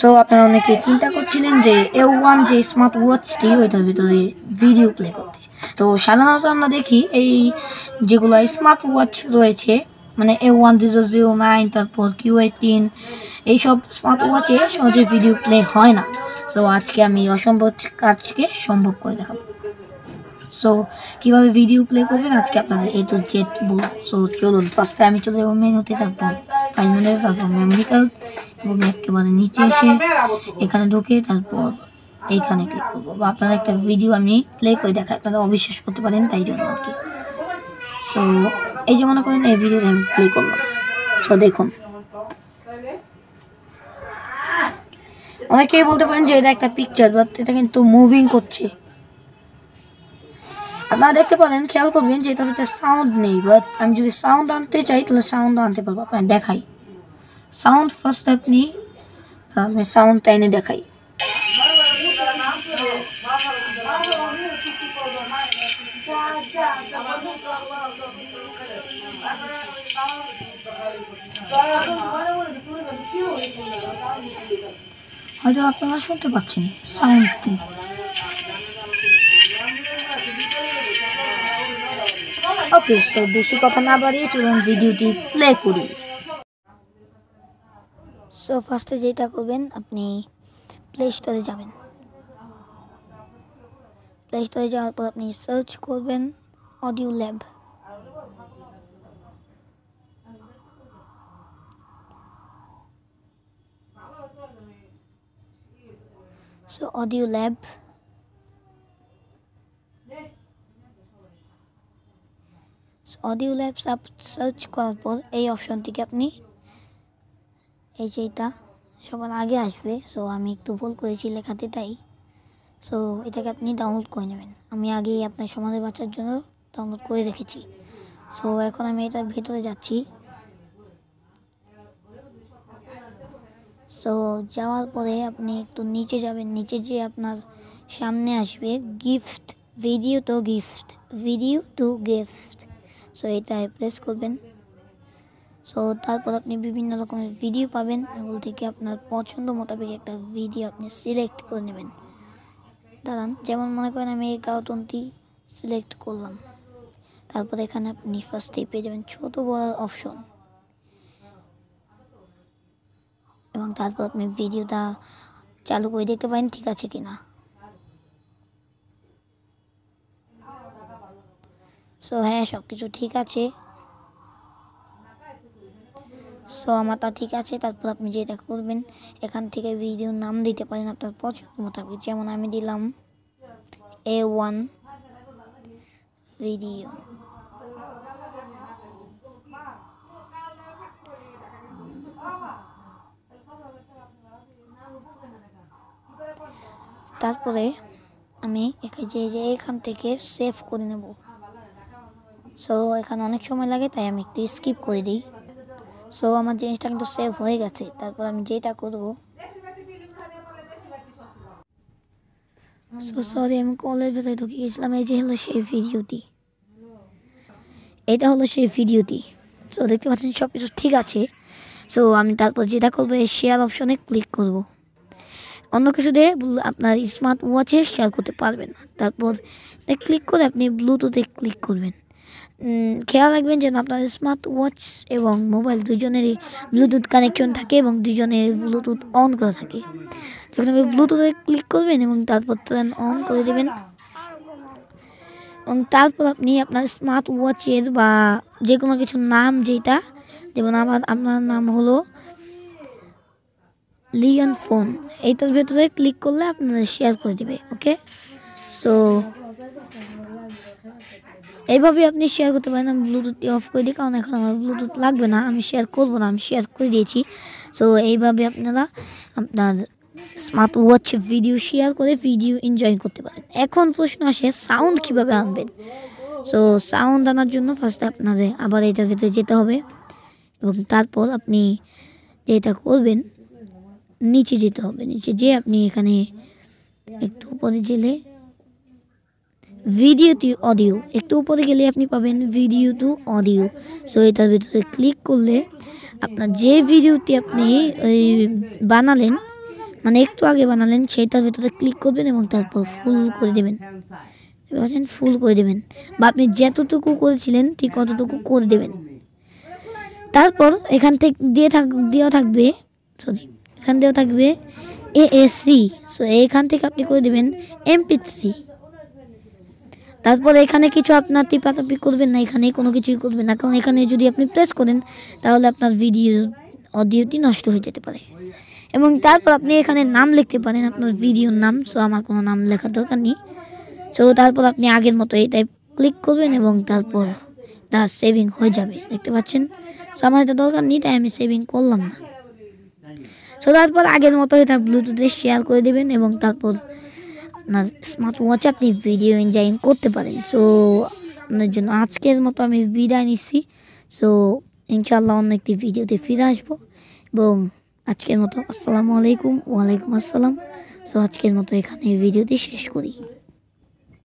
So আপনারা অনেকে চিন্তা করছিলেন যে A1 যে স্মার্ট ওয়াচটি ওইটার ভিতরে ভিডিও প্লে করতে। তো সাধারণত আমরা দেখি এই যেগুলো স্মার্ট ওয়াচ রয়েছে মানে A1009 তারপর Q18 এইসব স্মার্ট ওয়াচে সহজে ভিডিও প্লে হয় না। সো আজকে আমি অসম্ভব কাজকে সম্ভব করে দেখাবো। সো কীভাবে ভিডিও প্লে করবেন আজকে আপনাদের A to Z বলবো। সো চলুন ফার্স্টে আমি চলে যাবো মেনুতে, তারপর ফাইল মেনুতে, তারপর মেমোরি কার্ড এবং একেবারে নিচে এসে এখানে ঢুকে তারপর এইখানে ক্লিক করবো। বা আপনারা একটা ভিডিও আমি প্লে করে দেখাই, আপনারা অবিশ্বাস করতে পারেন তাই জন্য আর কি। সো এই যে মনে করেন এই ভিডিওটা আমি প্লে করলাম। সো দেখুন, অনেকেই বলতে পারেন যে এটা একটা পিকচার, বাট এটা কিন্তু মুভিং করছে। আপনারা দেখতে পারেন, খেয়াল করবেন যে এটার ভিতরে সাউন্ড নেই, বাট আমি যদি সাউন্ড আনতে চাই তাহলে সাউন্ড আনতে পারবো। আপনার দেখাই সাউন্ড ফার্স্ট, আপনি সাউন্ডটা এনে দেখাই। হয়তো আপনারা শুনতে পাচ্ছেন সাউন্ডটি। ওকে, সো বেশি কথা না বাড়িয়ে চলুন ভিডিওটি প্লে করি। সো ফার্স্টে যেটা করবেন, আপনি প্লে স্টোরে যাবেন। প্লে স্টোরে যাওয়ার পর আপনি সার্চ করবেন audio lab. So audio lab, audio lab search করার পর এই অপশনটিকে আপনি, এই যে এটা সবার আগে আসবে। সো আমি একটু ভুল করেছি লেখাতে, তাই সো এটাকে আপনি ডাউনলোড করে নেবেন। আমি আগেই আপনার সমাজে বাঁচার জন্য ডাউনলোড করে রেখেছি। সো এখন আমি এটার ভেতরে যাচ্ছি। সো যাওয়ার পরে আপনি একটু নিচে যাবেন, নিচে যে আপনার সামনে আসবে gift, video two gift. So এটায় প্রেস করবেন। সো তারপর আপনি বিভিন্ন রকমের ভিডিও পাবেন, এগুলো থেকে আপনার পছন্দ মোতাবেক একটা ভিডিও আপনি সিলেক্ট করে নেবেন। দাঁড়ান, যেমন মনে করেন আমি এই কার্টুনটি সিলেক্ট করলাম। তারপর এখানে আপনি ফার্স্টে পেয়ে যাবেন ছোট বড় অপশন, এবং তারপর আপনি ভিডিওটা চালু করে দেখতে পারেন ঠিক আছে কিনা। সো হ্যাঁ, সব কিছু ঠিক আছে। সো আমারটা ঠিক আছে। তারপর আপনি যেটা করবেন, এখান থেকে ভিডিও নাম দিতে পারেন আপনার পছন্দ মোতাবেক। যেমন আমি দিলাম A1 ভিডিও। তারপরে আমি এখান থেকে সেভ করে নেব। সো এখানে অনেক সময় লাগে, তাই আমি একটু স্কিপ করে দিই। সো আমার জিনিসটা কিন্তু সেভ হয়ে গেছে। তারপর আমি যেটা করব, সো সরি আমি কলের ভেতরে ঢুকে গেছিলাম। এই যে হলো সেই ভিডিওটি, এটা হলো সেই ভিডিওটি। সো দেখতে পাচ্ছেন সব কিছু ঠিক আছে। সো আমি তারপর যেটা করবো, এই শেয়ার অপশনে ক্লিক করব। অন্য কিছু দিয়ে আপনার স্মার্ট ওয়াচে শেয়ার করতে পারবেন না। তারপর ক্লিক করে আপনি ব্লুটুথে ক্লিক করবেন। খেয়াল রাখবেন যেন আপনার স্মার্ট ওয়াচ এবং মোবাইল দুজনেরই ব্লুটুথ কানেকশন থাকে এবং দুজনের ব্লুটুথ অন করা থাকে। যখন আপনি ব্লুটুথে ক্লিক করবেন এবং তারপর ট্রেন অন করে দেবেন, এবং তারপর আপনি আপনার স্মার্ট ওয়াচের বা যে কোনো কিছুর নাম, যেটা যেমন আপনার নাম হলো লিয়ন ফোন, এইটার ভেতরে ক্লিক করলে আপনারা শেয়ার করে দেবে। ওকে, সো এইভাবে আপনি শেয়ার করতে পারেন। আমি ব্লুটুথটি অফ করে দিই, কারণ এখন আমার ব্লুটুথ লাগবে না, আমি শেয়ার করবো না, আমি শেয়ার করে দিয়েছি। সো এইভাবে আপনারা আপনার স্মার্ট ওয়াচ ভিডিও শেয়ার করে ভিডিও এনজয় করতে পারেন। এখন প্রশ্ন আসে সাউন্ড কীভাবে আনবেন। সো সাউন্ড আনার জন্য ফার্স্টে আপনাদের আবার এটার ভিতরে যেতে হবে, এবং তারপর আপনি যেটা করবেন, নিচে যেতে হবে। নিচে যেয়ে আপনি এখানে একটু উপরে গেলে ভিডিও টু অডিও, একটু উপরে গেলে আপনি পাবেন ভিডিও টু অডিও। সো এটার ভিতরে ক্লিক করলে আপনার যে ভিডিওটি আপনি বানালেন মানে একটু আগে বানালেন সেটার ভিতরে ক্লিক করবেন এবং তারপর ফুল করে দেবেন, ফুল করে দেবেন বা আপনি যতটুকু করেছিলেন ঠিক ততটুকু করে দেবেন। তারপর এখান থেকে দেওয়া থাকবে এখান দেওয়া থাকবে AAC। সো এখান থেকে আপনি করে দেবেন MP3। তারপর এখানে কিছু আপনার টিপাটাপি করবেন না, এখানে কোনো কিছুই করবেন না, কারণ এখানে যদি আপনি প্রেস করেন তাহলে আপনার অডিওটি নষ্ট হয়ে যেতে পারে। এবং তারপর আপনি এখানে নাম লিখতে পারেন, আপনার ভিডিওর নাম। সো আমার কোনো নাম লেখার দরকার নেই। সো তারপর আপনি আগের মতো এই টাইপ ক্লিক করবেন এবং তারপর তা সেভিং হয়ে যাবে, দেখতে পাচ্ছেন। সো আমার এটা দরকার নেই, তাই আমি সেভিং করলাম না। সো তারপর আগের মতো এটা ব্লুটুথে শেয়ার করে দেবেন এবং তারপর আপনার স্মার্ট ওয়াচে আপনি ভিডিও এনজয় করতে পারেন। সো আপনার জন্য আজকের মতো আমি বিদায় নিচ্ছি। সো ইনশাআল্লাহ অন্য একটি ভিডিওতে ফিরে আসবো এবং আজকের মতো আসসালামু আলাইকুম। ওয়ালাইকুম আসসালাম। সো আজকের মতো এখানে ভিডিওটি শেষ করি।